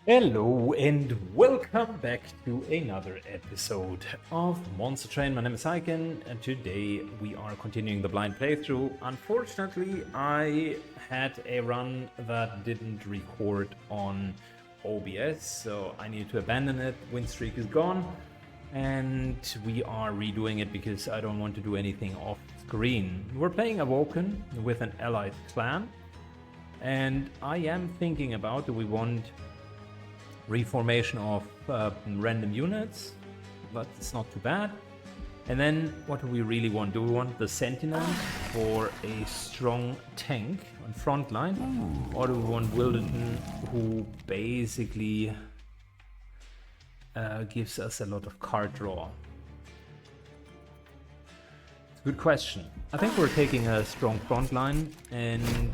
Hello and welcome back to another episode of Monster Train. My name is Aiken and today we are continuing the blind playthrough. Unfortunately, I had a run that didn't record on OBS, so I need to abandon it. Win streak is gone and we are redoing it because I don't want to do anything off screen. We're playing Awoken with an allied clan and I am thinking about, do we want reformation of random units, but it's not too bad. And then what do we really want? Do we want the Sentinel for a strong tank on front line? Or do we want Wilderton, who basically gives us a lot of card draw? It's a good question. I think we're taking a strong front line and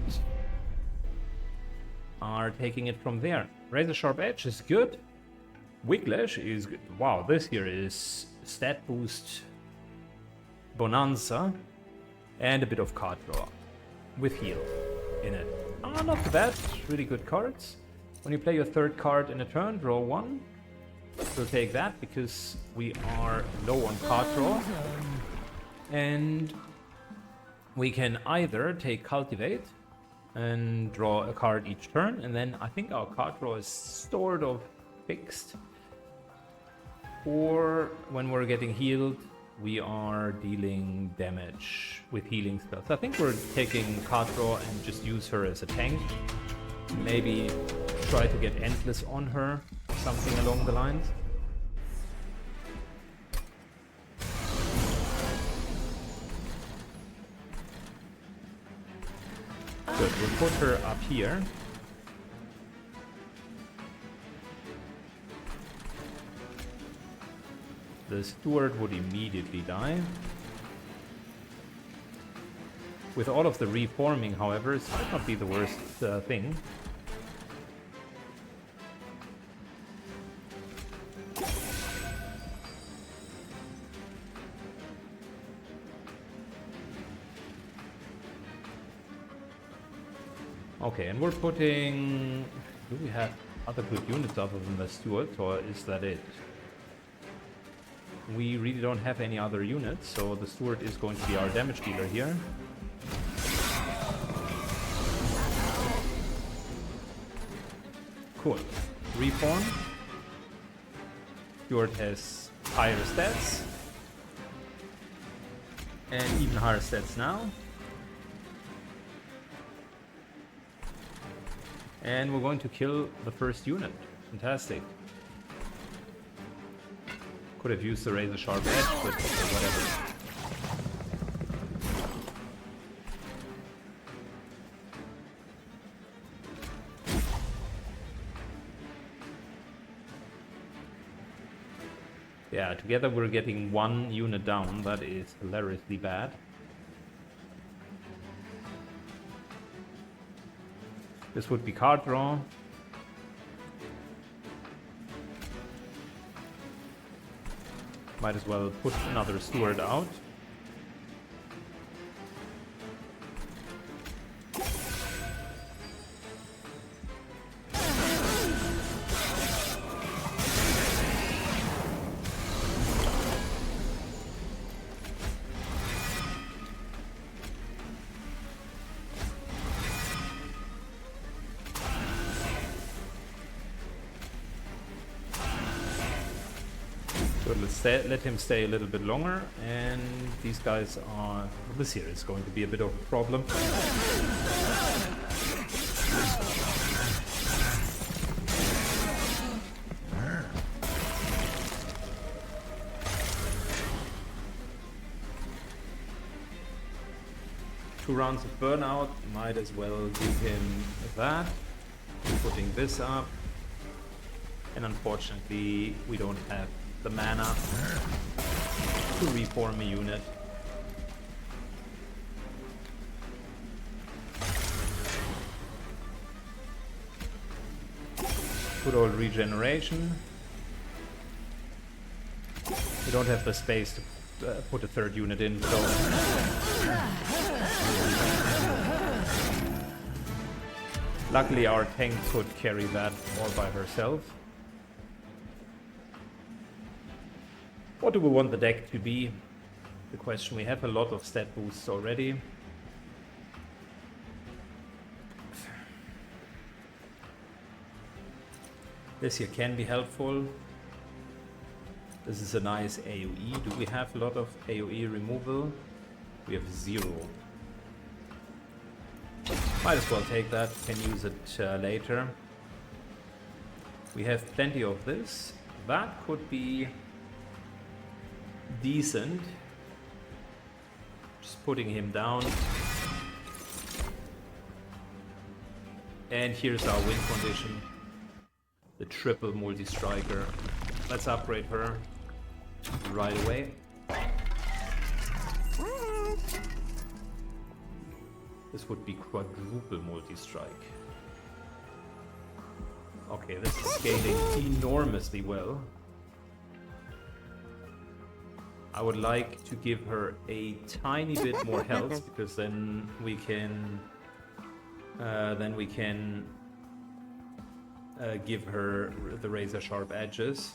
are taking it from there. Razor Sharp Edge is good. Wiglash is good. Wow, this here is stat boost bonanza and a bit of card draw with heal in it. Not too bad. Really good cards. When you play your third card in a turn, draw one. We'll take that because we are low on card draw. And we can either take Cultivate and draw a card each turn, and then I think our card draw is sort of fixed. Or when we're getting healed, we are dealing damage with healing spells. I think we're taking card draw and just use her as a tank. Maybe try to get Endless on her, something along the lines. Good, we'll put her up here. The steward would immediately die. With all of the reforming, however, it might not be the worst thing. Okay, and we're putting... Do we have other good units other than the steward, or is that it? We really don't have any other units, so the steward is going to be our damage dealer here. Cool. Reform. Steward has higher stats. And even higher stats now. And we're going to kill the first unit. Fantastic. Could have used the Razor Sharp Edge, but whatever. Yeah, together we're getting one unit down. That is hilariously bad. This would be card draw. Might as well put another steward out. Let him stay a little bit longer, and these guys are... This here is going to be a bit of a problem. Two rounds of burnout, might as well give him that. Putting this up. And unfortunately, we don't have the mana to reform a unit. Good old regeneration. We don't have the space to put a third unit in, so... Luckily our tank could carry that all by herself. What do we want the deck to be? The question. We have a lot of stat boosts already. This here can be helpful. This is a nice AoE. Do we have a lot of AoE removal? We have 0. Might as well take that, can use it later. We have plenty of this. That could be decent. Just putting him down. And here's our win condition. The triple multi-striker. Let's upgrade her right away. This would be quadruple multi-strike. Okay, this is scaling enormously well. I would like to give her a tiny bit more health, because then we can give her the razor sharp edges.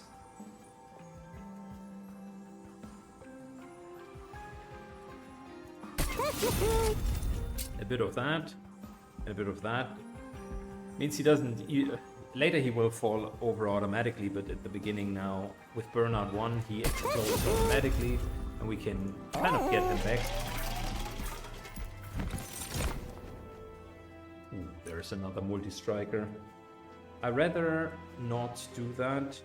A bit of that, a bit of that. Means he doesn't. Later he will fall over automatically, but at the beginning now, with Burnout 1, he explodes automatically, and we can kind of get him back. Ooh, there's another multi-striker. I'd rather not do that.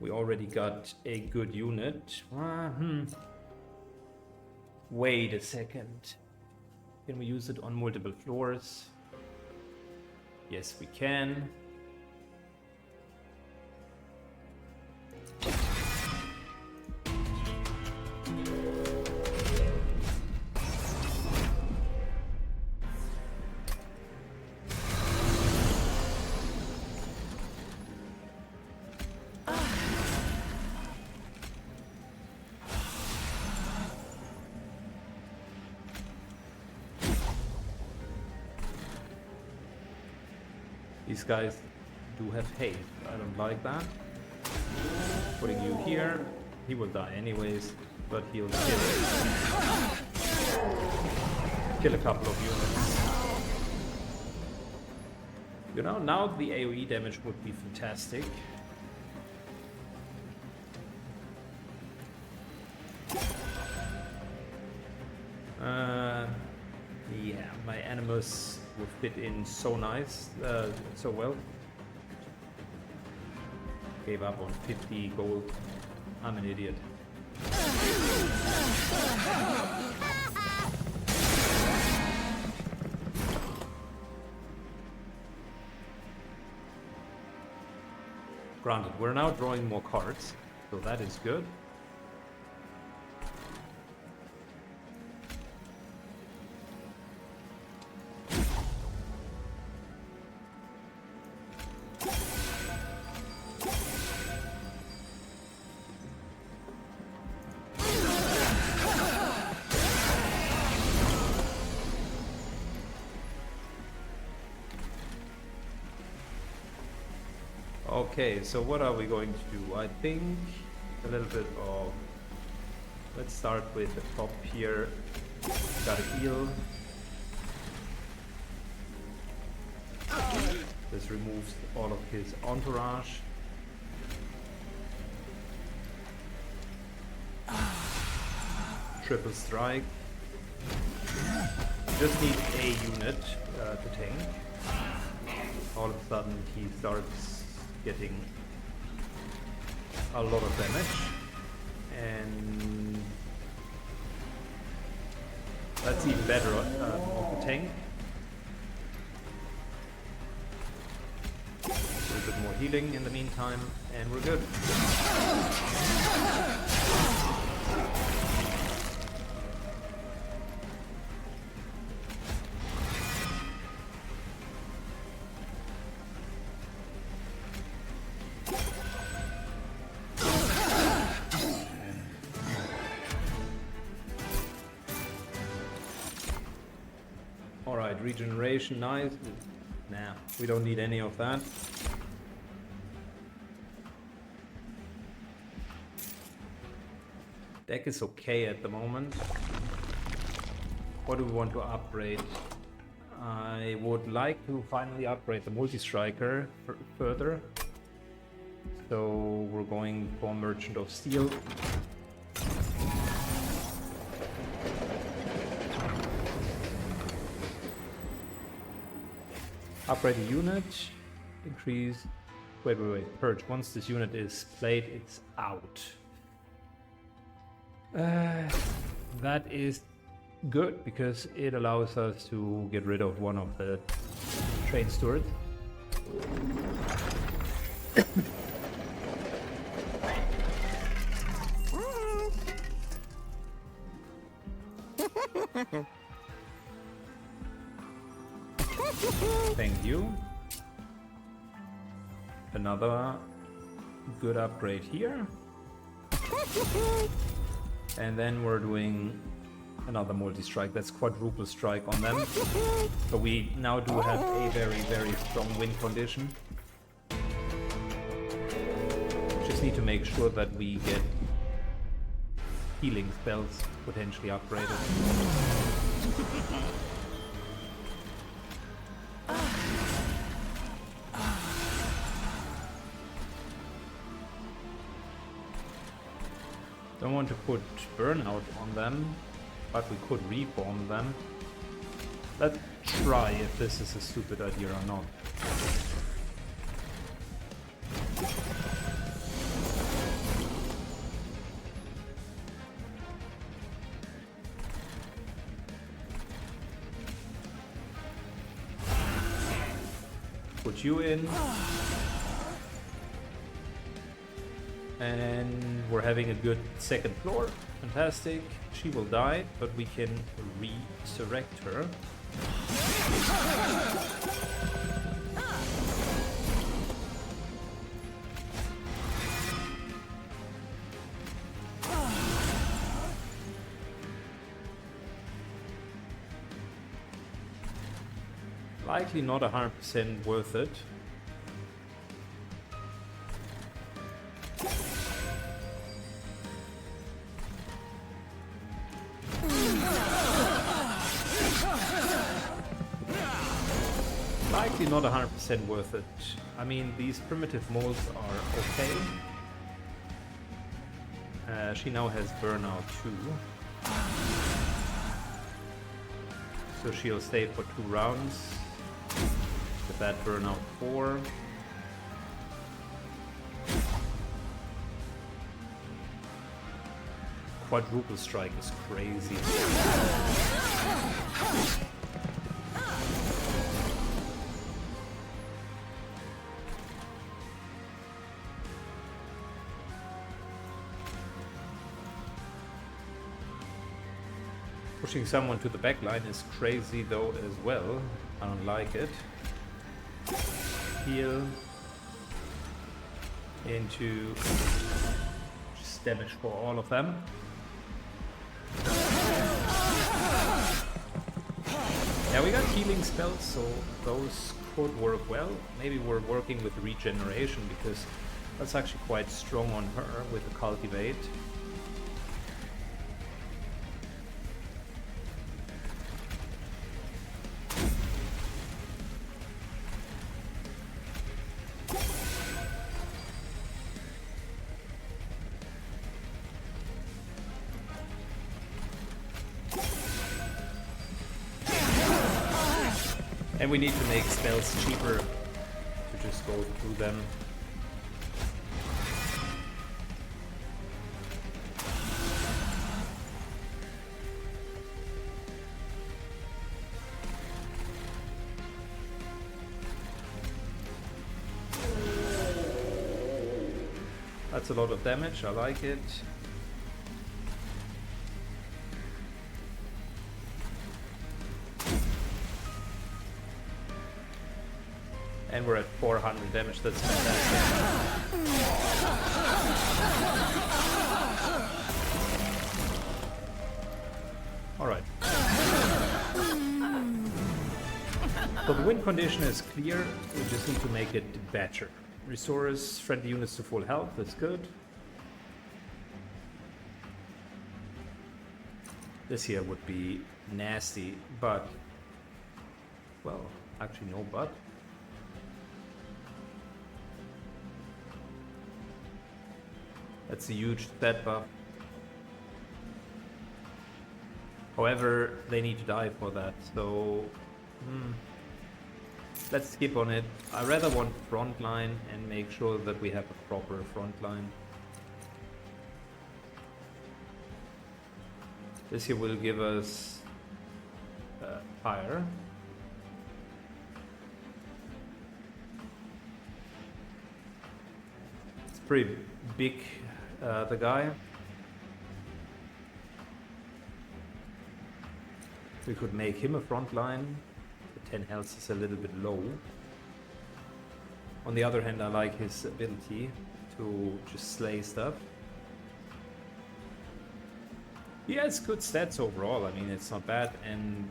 We already got a good unit. Wait a second. Can we use it on multiple floors? Yes, we can. These guys do have haste. I don't like that. Putting you here. He will die anyways, but he'll kill a couple of units. You know, now the AoE damage would be fantastic. Yeah, my Animus will fit in so nice, so well. Gave up on 50 gold. I'm an idiot. Granted, we're now drawing more cards, so that is good. Okay, so what are we going to do? I think a little bit of... Let's start with the top here. Gotta heal. This removes all of his entourage. Triple strike. Just need a unit to tank. All of a sudden he starts getting a lot of damage, and that's even better of the tank. A little bit more healing in the meantime, and we're good. Alright, regeneration, nice. Nah, we don't need any of that. Deck is okay at the moment. What do we want to upgrade? I would like to finally upgrade the multi-striker further. So we're going for Merchant of Steel. Upgrade the unit, increase, wait, purge. Once this unit is played, it's out. That is good because it allows us to get rid of one of the train stewards. Thank you. Another good upgrade here. And then we're doing another multi-strike. That's quadruple strike on them. So we now do have a very, very strong win condition. Just need to make sure that we get healing spells potentially upgraded. Don't want to put burnout on them, but we could reform them. Let's try if this is a stupid idea or not. Put you in. And we're having a good second floor. Fantastic. She will die, but we can resurrect her. Likely not 100% worth it. Likely not 100% worth it. I mean, these primitive molds are okay. She now has burnout too. So she'll stay for 2 rounds. With that burnout 4. Quadruple strike is crazy. Pushing someone to the back line is crazy though as well. I don't like it. Heal into just damage for all of them. Yeah, we got healing spells, so those could work well. Maybe we're working with regeneration because that's actually quite strong on her with the cultivate. And we need to make spells cheaper to just go through them. That's a lot of damage, I like it. And we're at 400 damage, that's fantastic. Alright. So the win condition is clear, we just need to make it better. Restores friendly units to full health, that's good. This here would be nasty, but... well, actually no but. That's a huge stat buff. However, they need to die for that, so... let's skip on it. I rather want frontline and make sure that we have a proper frontline. This here will give us fire. It's pretty big, the guy. We could make him a frontline. The 10 health is a little bit low. On the other hand, I like his ability to just slay stuff. He has good stats overall, I mean, it's not bad, and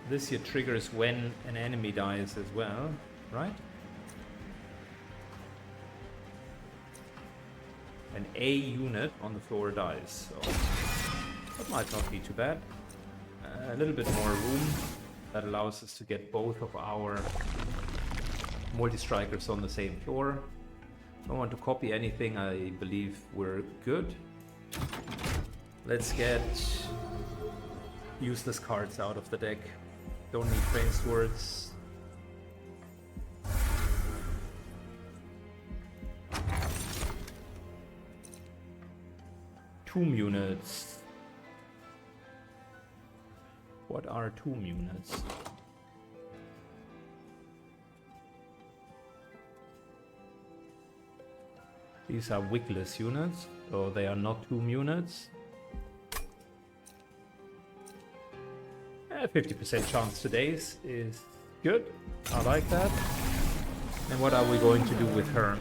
this here triggers when an enemy dies as well, right? An A unit on the floor dies, so that might not be too bad. A little bit more room that allows us to get both of our multi-strikers on the same floor. Don't want to copy anything, I believe we're good. Let's get useless cards out of the deck. Don't need train swords. Tomb units. What are tomb units? These are wigless units, so they are not tomb units. 50% chance today is good. I like that. And what are we going to do with her?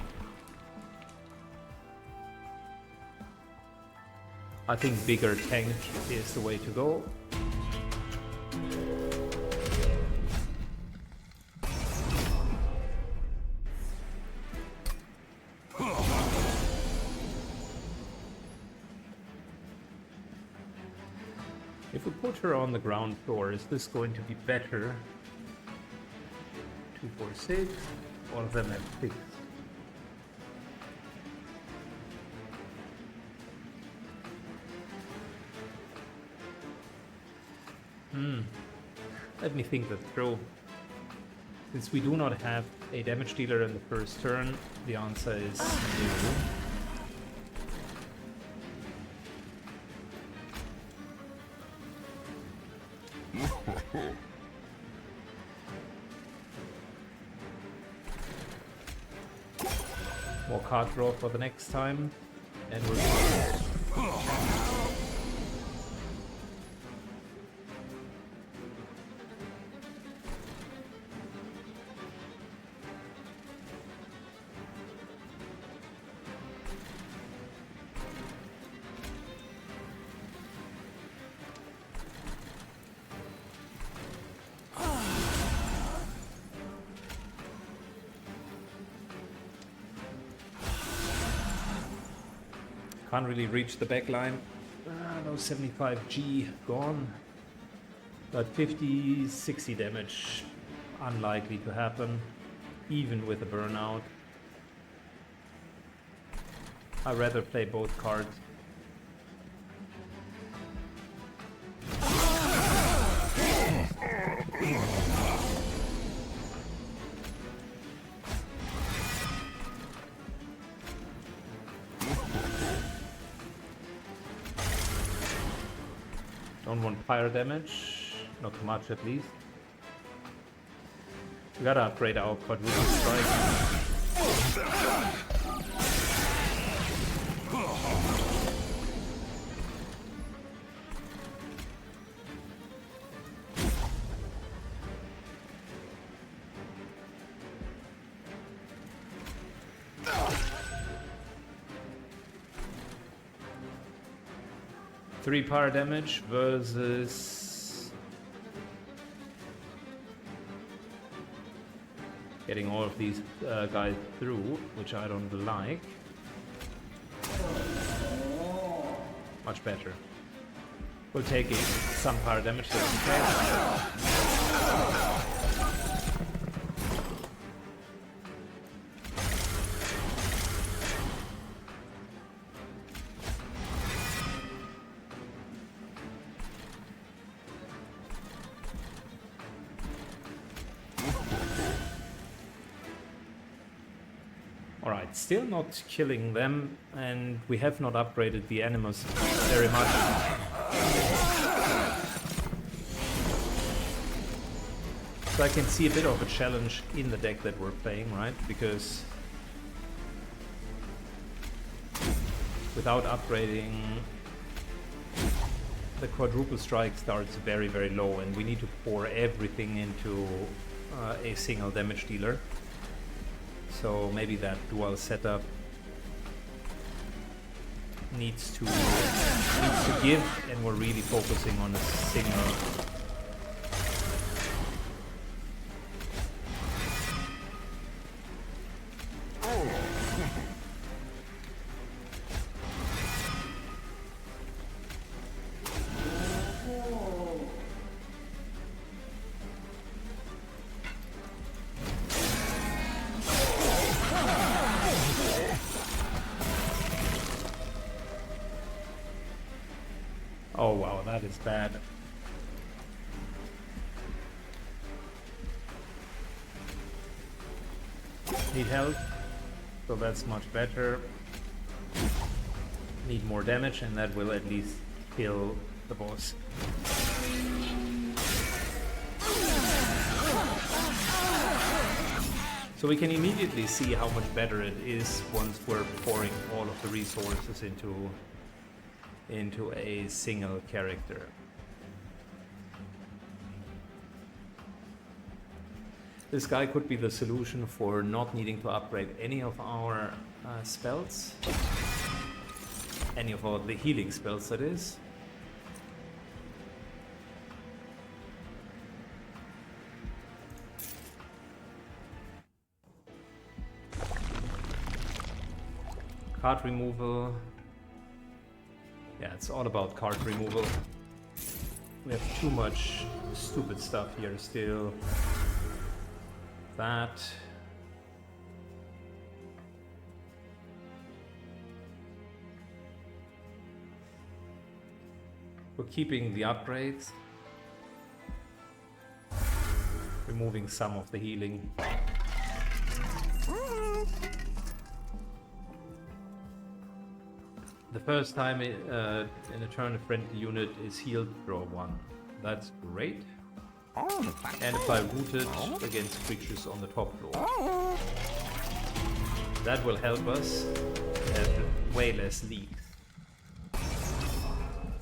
I think bigger tank is the way to go. If we put her on the ground floor, is this going to be better? 2, 4, 6. All of them have 6. Let me think that through. Since we do not have a damage dealer in the first turn, the answer is no. More card draw for the next time, and we're can't really reach the back line. No 75G gone. But 50, 60 damage unlikely to happen, even with a burnout. I'd rather play both cards. Don't want fire damage, not too much at least. We gotta upgrade our quadruple strike. Three power damage versus getting all of these guys through, which I don't like. Much better. We'll take some fire damage just in case. Alright, still not killing them, and we have not upgraded the animals very much. So I can see a bit of a challenge in the deck that we're playing, right? Because without upgrading, the quadruple strike starts very, very low, and we need to pour everything into a single damage dealer. So maybe that dual setup needs to give, and we're really focusing on a single. Oh wow, that is bad. Need help, so that's much better. Need more damage, and that will at least kill the boss. So we can immediately see how much better it is once we're pouring all of the resources into a single character. This guy could be the solution for not needing to upgrade any of our spells. Any of the healing spells, that is. Card removal. Yeah, it's all about card removal. We have too much stupid stuff here still. That. We're keeping the upgrades. Removing some of the healing. The first time in a turn a friendly unit is healed, draw 1. That's great. And apply rooted against creatures on the top floor. That will help us have way less leaks.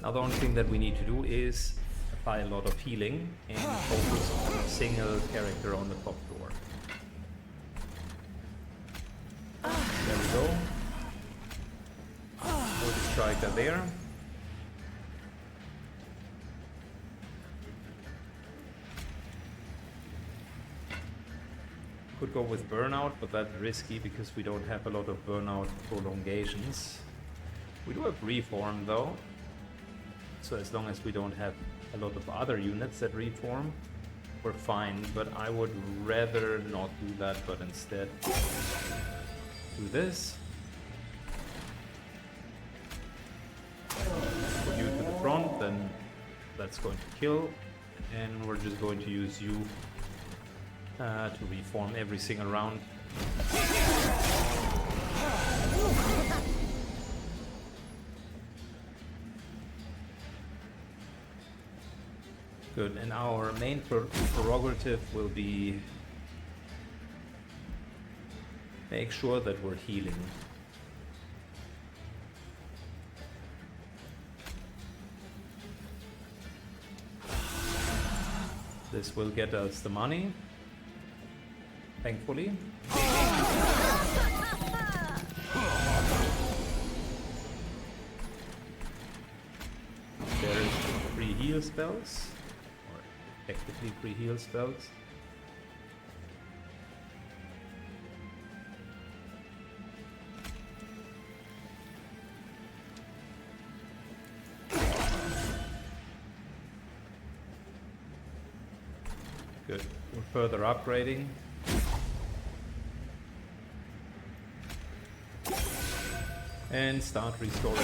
Now the only thing that we need to do is apply a lot of healing and focus on a single character on the top floor. There we go. Put the striker there. Could go with burnout, but that's risky because we don't have a lot of burnout prolongations. We do have reform though, so as long as we don't have a lot of other units that reform, we're fine. But I would rather not do that, but instead do this. Put you to the front, then that's going to kill, and we're just going to use you to reform every single round. Good, and our main prerogative will be make sure that we're healing. This will get us the money, thankfully. There's free heal spells, or effectively free heal spells. Good. We're further upgrading. And start restoring.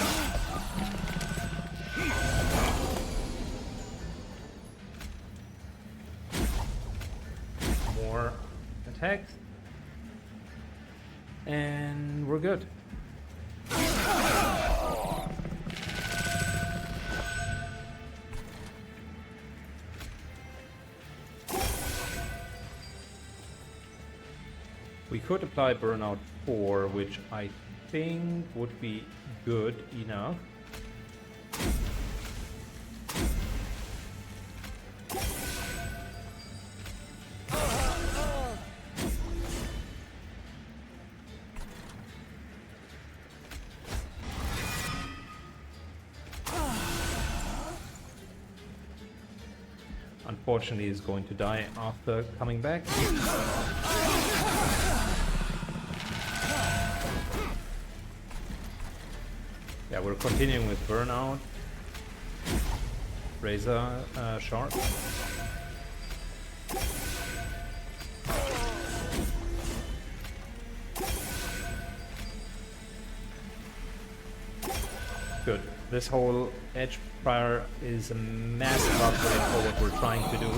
More attacks. And we're good. We could apply Burnout 4, which I think would be good enough. Unfortunately, he's going to die after coming back. Yeah, we're continuing with Burnout. Razor Sharp. Good. This whole Edge Fire is a massive upgrade for what we're trying to do.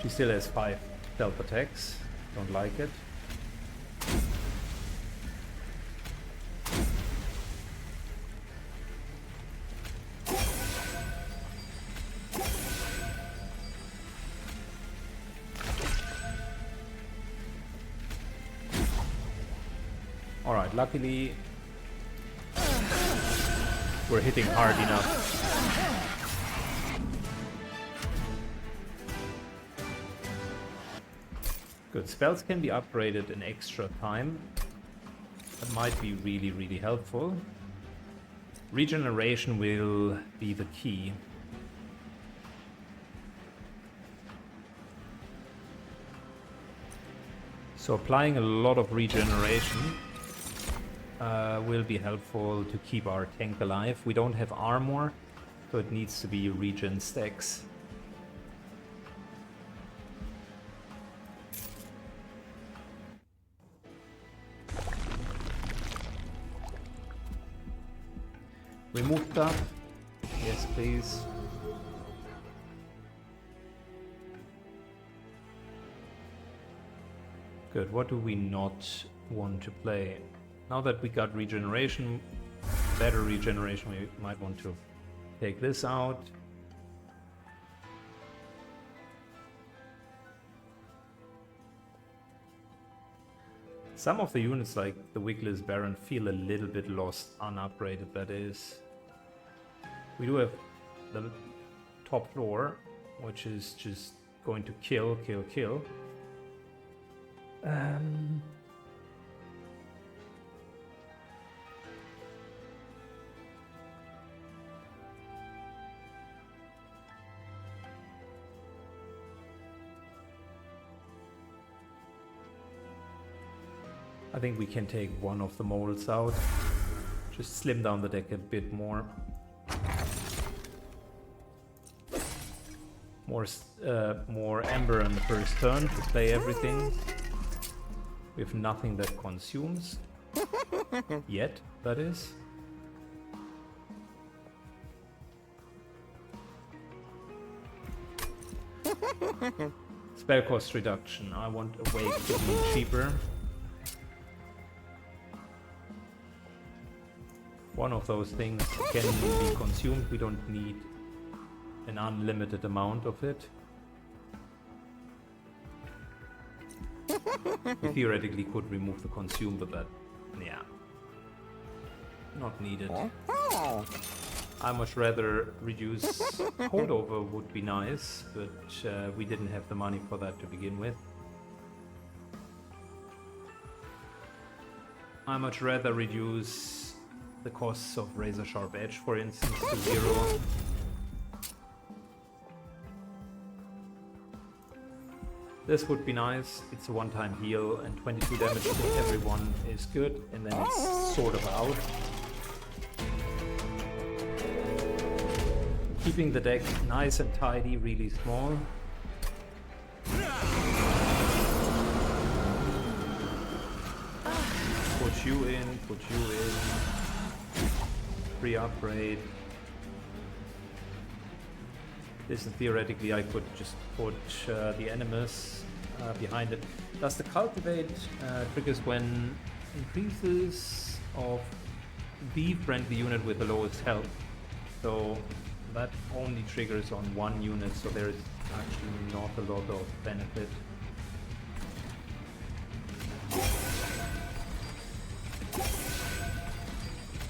She still has 5 stealth attacks. Don't like it. Alright, luckily we're hitting hard enough. Good. Spells can be upgraded in extra time. That might be really, really helpful. Regeneration will be the key. So applying a lot of regeneration will be helpful to keep our tank alive. We don't have armor, so it needs to be regen stacks. Remove stuff. Yes, please. Good. What do we not want to play? Now that we got regeneration, better regeneration, we might want to take this out. Some of the units, like the Wiggless Baron, feel a little bit lost, unupgraded, that is. We do have the top floor, which is just going to kill. I think we can take one of the molds out. Just slim down the deck a bit more. More Ember in the first turn to play everything. We have nothing that consumes. Yet, that is. Spell cost reduction. I want Awake to be cheaper. One of those things can be consumed. We don't need an unlimited amount of it. We theoretically could remove the consume, but that, yeah, not needed. I much rather reduce holdover would be nice, but we didn't have the money for that to begin with. I much rather reduce the costs of Razor Sharp Edge, for instance, to 0. This would be nice. It's a one-time heal, and 22 damage to everyone is good, and then it's sort of out. Keeping the deck nice and tidy, really small. Put you in. Free upgrade. This is theoretically I could just put the Animus behind it. Does the Cultivate triggers when increases of the friendly unit with the lowest health. So that only triggers on one unit, so there is actually not a lot of benefit.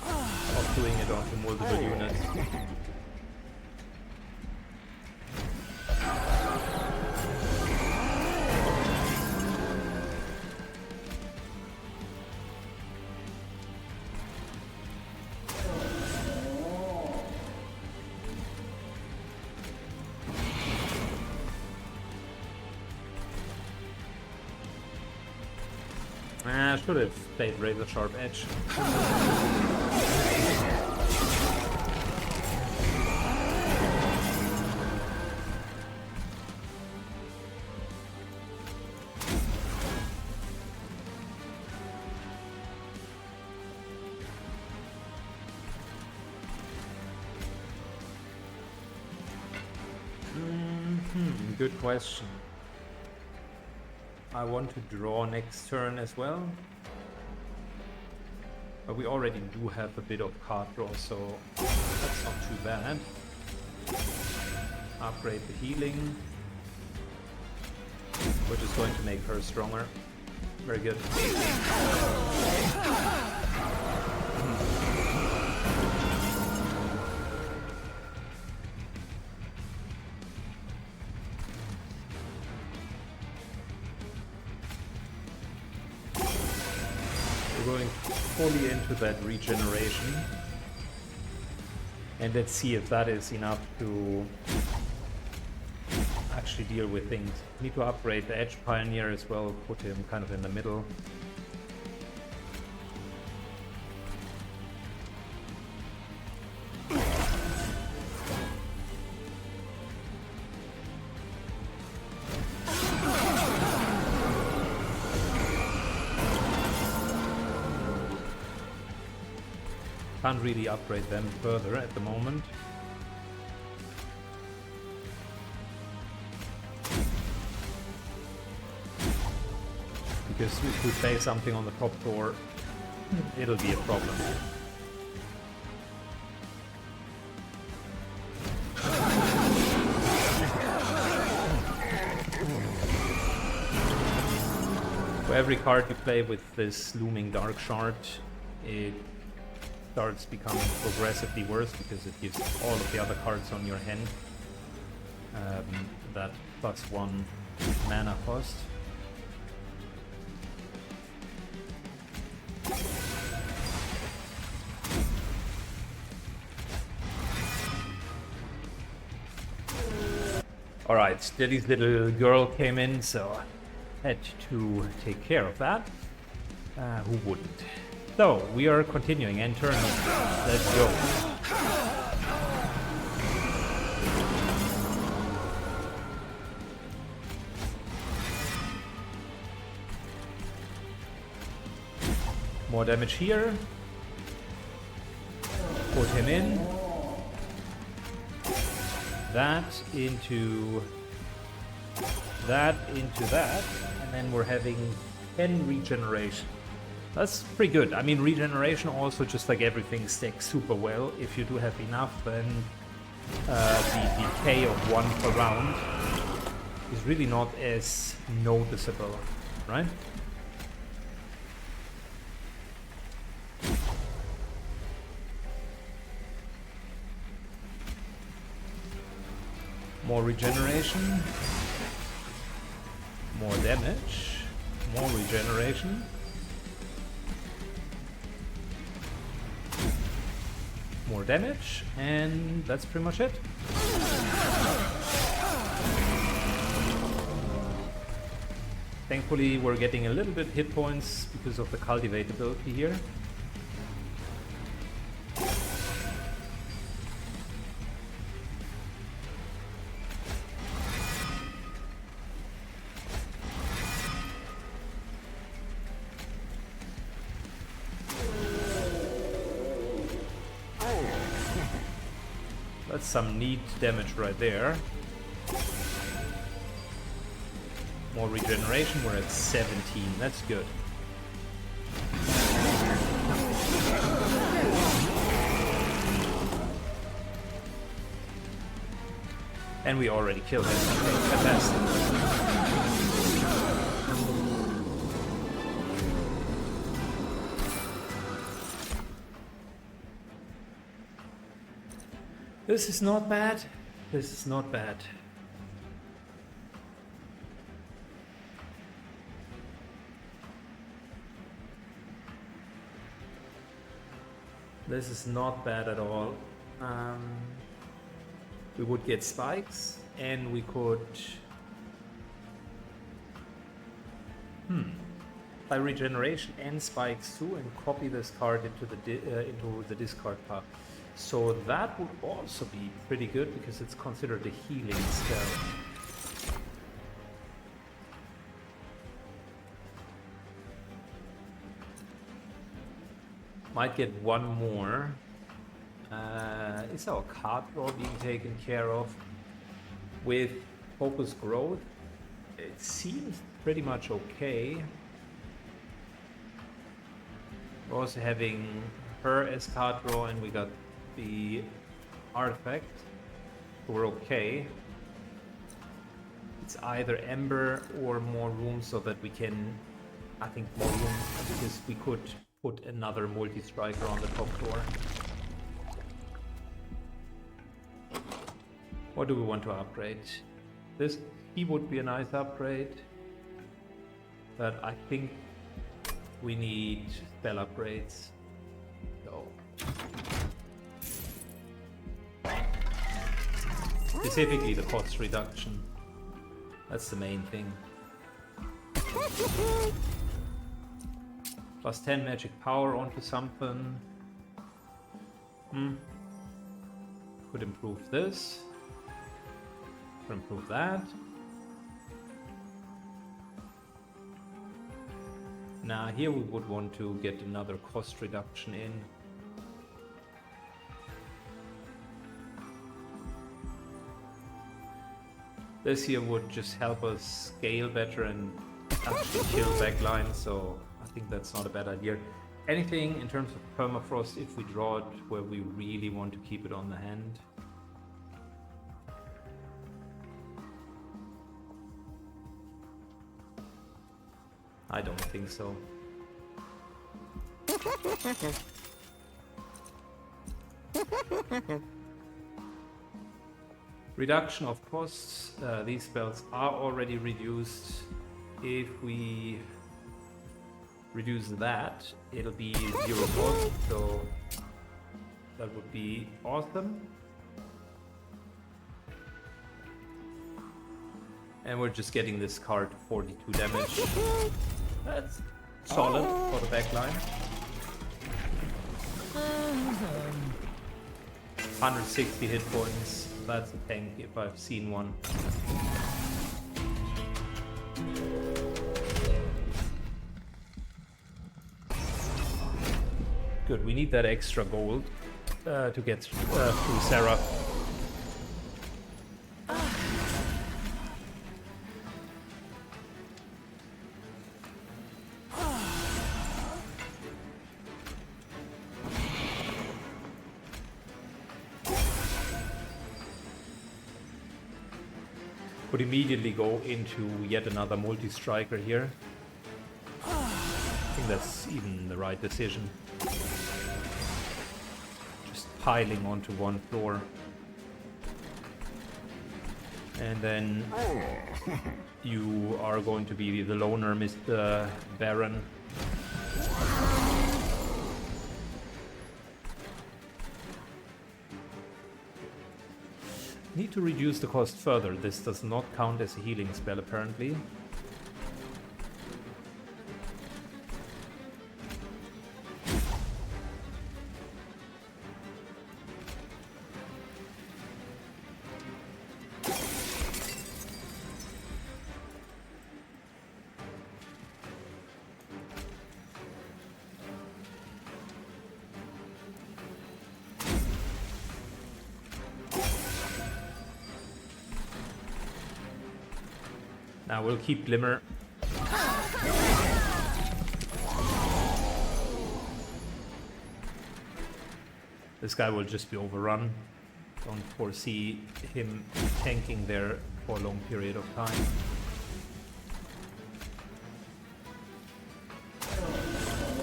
Of doing it onto multiple units. I should have played Razor Sharp Edge. Good question. I want to draw next turn as well. But we already do have a bit of card draw, so that's not too bad. Upgrade the healing, which is going to make her stronger. Very good. Going fully into that regeneration, and let's see if that is enough to actually deal with things. Need to upgrade the Edge Pioneer as well, put him kind of in the middle. Can't really upgrade them further at the moment. Because if we play something on the top door, it'll be a problem. For every card you play with this Looming Dark Shard, it starts becoming progressively worse because it gives all of the other cards on your hand that +1 mana cost. Alright, Daddy's little girl came in, so I had to take care of that. Who wouldn't? So, we are continuing, end turn. Let's go. More damage here. Put him in. That into that, and then we're having 10 regeneration. That's pretty good. I mean, regeneration also, just like everything, stacks super well. If you do have enough, then the decay of 1 per round is really not as noticeable, right? More regeneration. More damage. More regeneration. more damage, and that's pretty much it. Thankfully, we're getting a little bit hit points because of the cultivate ability here. That's some neat damage right there. More regeneration, we're at 17, that's good. And we already killed him, okay, fantastic. This is not bad. This is not bad. This is not bad at all. We would get spikes, and we could buy regeneration and spikes too, and copy this card into the discard pile. So that would also be pretty good because it's considered a healing spell. Might get one more. Is our card draw being taken care of? With focus growth, it seems pretty much okay. We're also having her as card draw, and we got the artifact. We're okay. It's either Ember or more room so that we can, I think more room, because we could put another multi-striker on the top floor. What do we want to upgrade? This he would be a nice upgrade, but I think we need spell upgrades. So specifically the cost reduction. That's the main thing. Plus 10 magic power onto something. Could improve this. Could improve that. Now here we would want to get another cost reduction in. This here would just help us scale better and actually kill backlines, so I think that's not a bad idea. Anything in terms of permafrost if we draw it where we really want to keep it on the hand? I don't think so. Reduction of costs. These spells are already reduced. If we reduce that, it'll be 0 cost, so that would be awesome. And we're just getting this card to 42 damage. That's solid for the backline. 160 hit points. That's a tank if I've seen one. Good, we need that extra gold to get through Sarah. Could immediately go into yet another multi-striker here. I think that's even the right decision. Just piling onto one floor. And then you are going to be the loner, Mr. Baron. Need to reduce the cost further. This does not count as a healing spell, apparently. Now we'll keep Glimmer. This guy will just be overrun. Don't foresee him tanking there for a long period of time.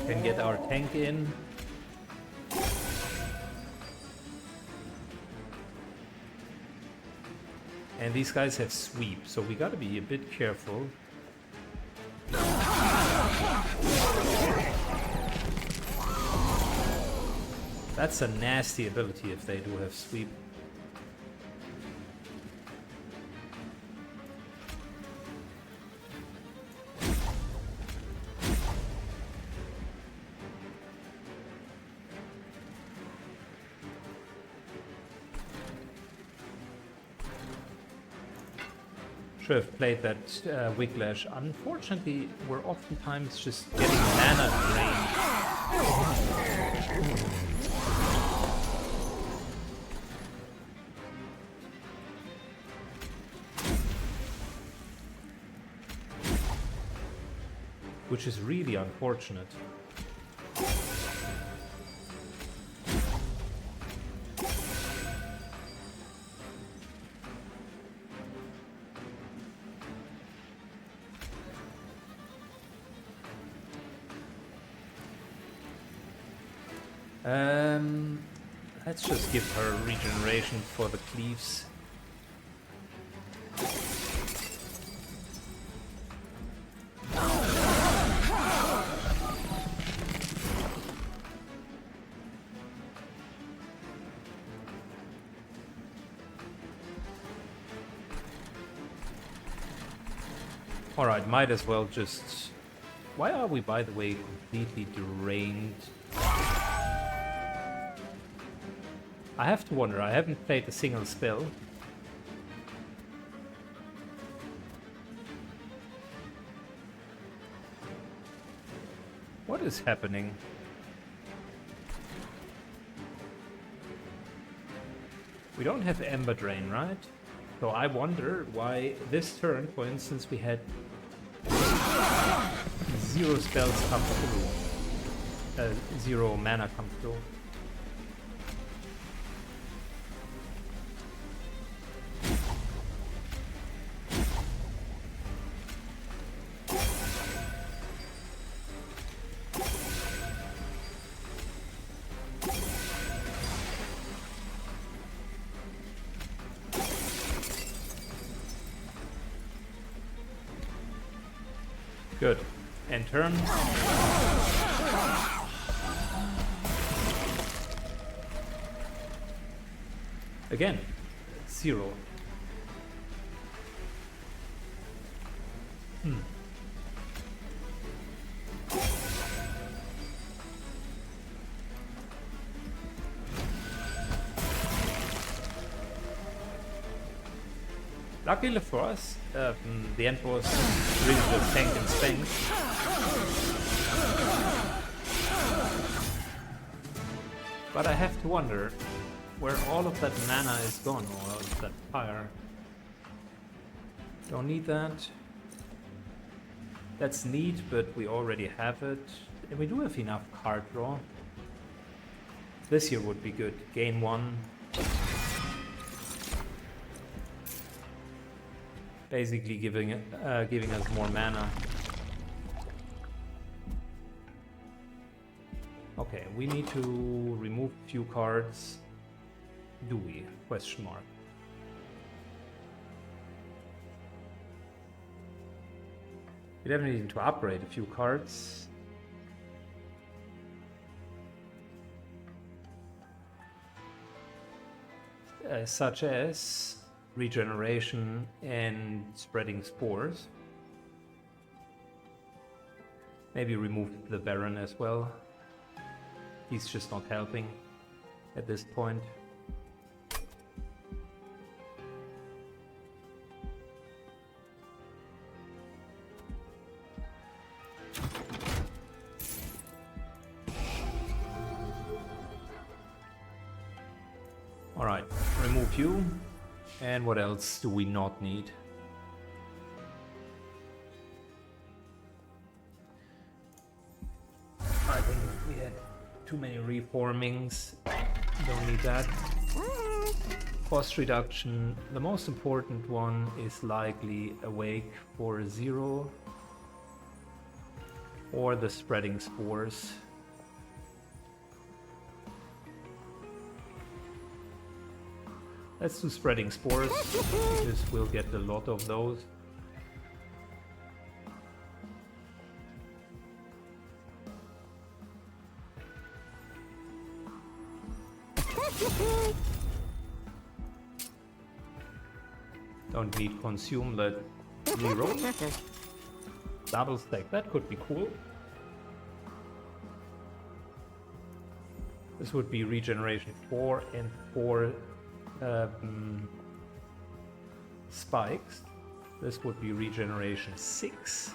Can get our tank in. And these guys have sweep, so we gotta be a bit careful. That's a nasty ability if they do have sweep. Should have played that Wiglash. Unfortunately, we're oftentimes just getting mana drained. Which is really unfortunate. Let's just give her regeneration for the cleaves. Alright, might as well just... Why are we, by the way, completely drained? I have to wonder, I haven't played a single spell. What is happening? We don't have Ember Drain, right? So I wonder why this turn, for instance, we had 0 spells come through. 0 mana come through. Good. End turn. Again, 0. Luckily for us, the end was really just tank and spank. But I have to wonder where all of that mana is gone, or all of that fire. Don't need that. That's neat, but we already have it. And we do have enough card draw. This year would be good. Gain 1. Basically giving us more mana. Okay, we need to remove a few cards. Do we? Question mark. We definitely need to upgrade a few cards. Such as regeneration and spreading spores. Maybe remove the Baron as well. He's just not helping at this point. Alright, remove you. And what else do we not need? I think we had too many reformings. Don't need that. Cost reduction. The most important one is likely Awake for 0. Or the spreading spores. Let's do spreading spores, because we'll get a lot of those. Don't need consume, let reroll. Double stack, that could be cool. This would be regeneration 4 and 4 spikes. This would be regeneration 6.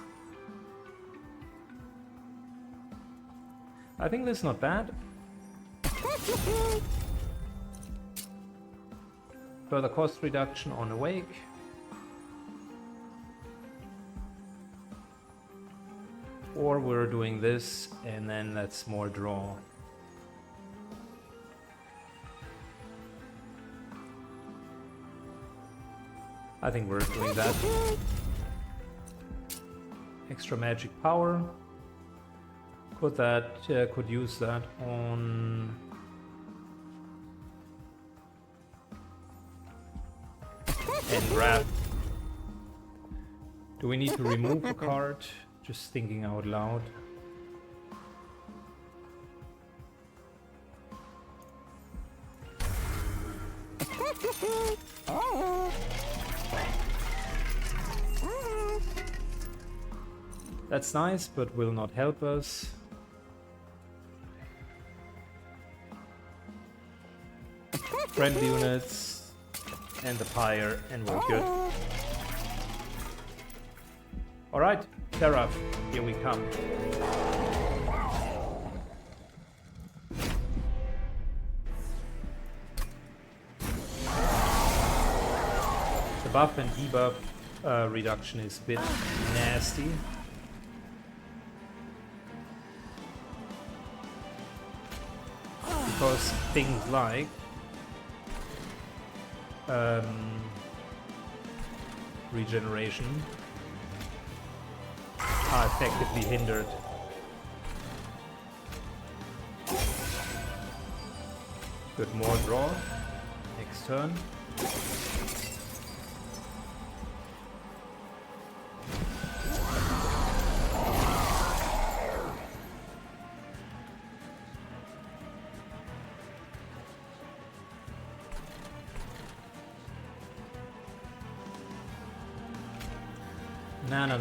I think this is not bad. Further cost reduction on Awake. Or we're doing this and then that's more draw. I think we're doing that. Extra magic power. Could use that on and grab. Do we need to remove a card? Just thinking out loud. That's nice, but will not help us. Friendly units and the pyre, and we're good. Alright, Seraph, here we come. The buff and debuff reduction is a bit nasty. Because things like regeneration are effectively hindered. Good, more draw. Next turn.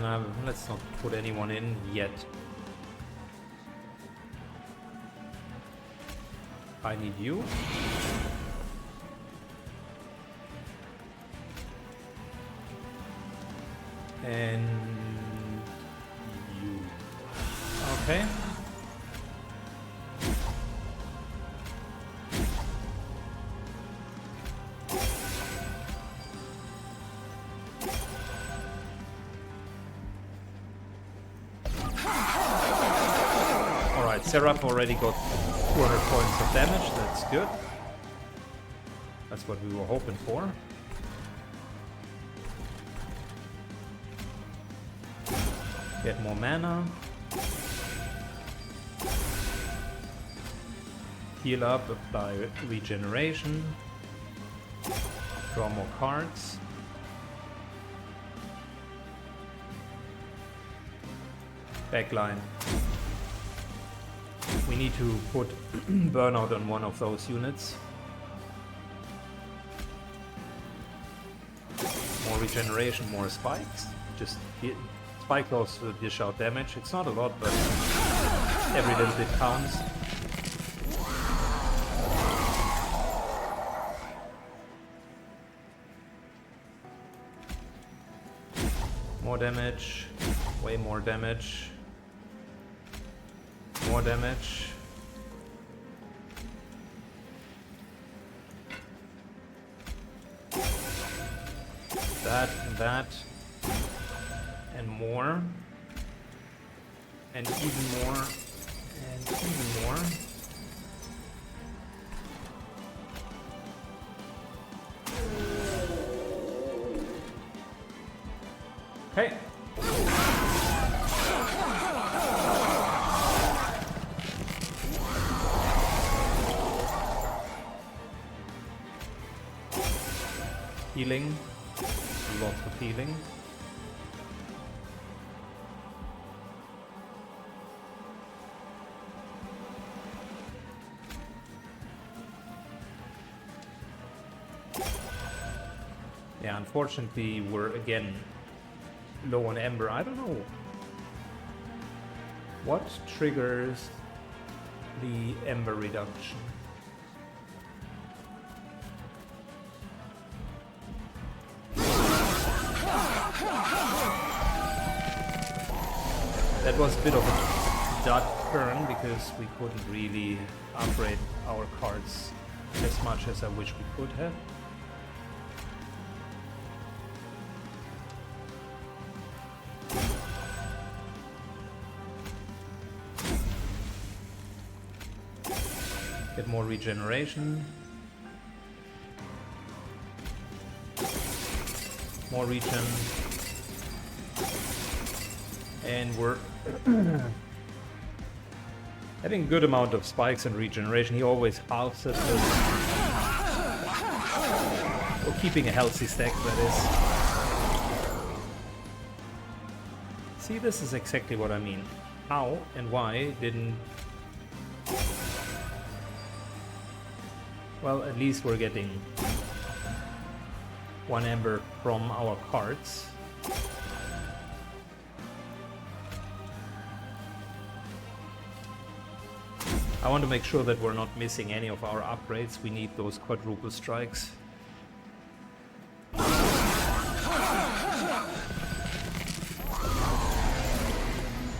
No, let's not put anyone in yet. I need you. And you. Okay. Seraph already got 200 points of damage, that's good. That's what we were hoping for. Get more mana. Heal up, apply regeneration. Draw more cards. Backline. We need to put burnout on one of those units. more regeneration, more spikes. Just spike also dish out damage. It's not a lot, but every little bit counts. More damage, way more damage, more damage. That and that, and more, and even more, and even more. Okay. Healing. Lots of healing. Yeah, unfortunately, we're again low on Ember. I don't know what triggers the Ember reduction. That was a bit of a dud turn because we couldn't really upgrade our cards as much as I wish we could have. Get more regeneration. More regen. And we're having a good amount of spikes and regeneration. He always halves it. We're keeping a healthy stack, that is. See, this is exactly what I mean. How and why didn't... Well, at least we're getting one Ember from our cards. I want to make sure that we're not missing any of our upgrades. We need those quadruple strikes.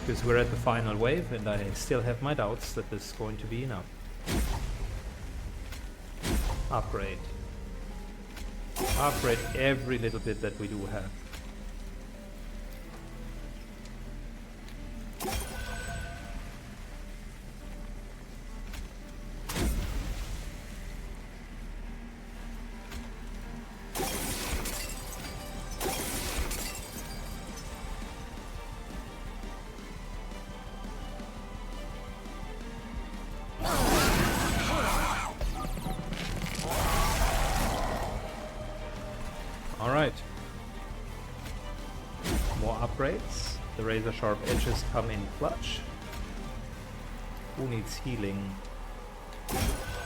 Because we're at the final wave and I still have my doubts that this is going to be enough. Upgrade. Upgrade every little bit that we do have. Alright. More upgrades. The razor sharp edges come in clutch. Who needs healing?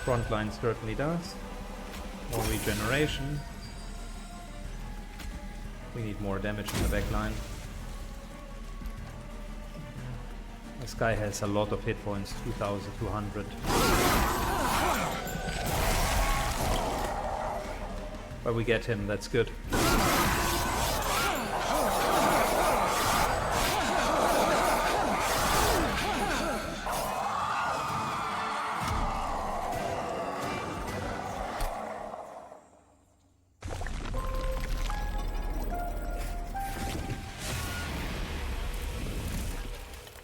Frontline certainly does. More regeneration. We need more damage in the backline. This guy has a lot of hit points, 2200. But we get him, that's good.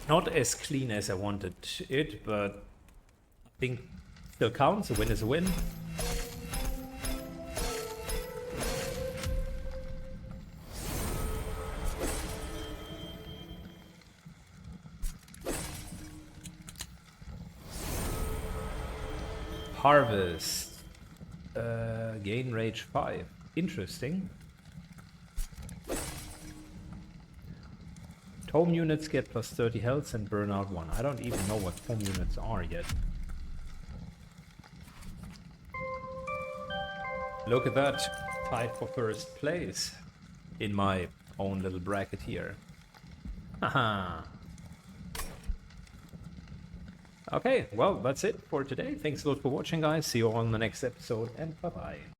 Not as clean as I wanted it, but I think still counts. A win is a win. Harvest. Gain rage 5. Interesting. Tome units get plus 30 health and burn out 1. I don't even know what tome units are yet. Look at that. Tied for first place. in my own little bracket here. Haha. Okay, well, that's it for today. Thanks a lot for watching, guys. See you all in the next episode, and bye-bye.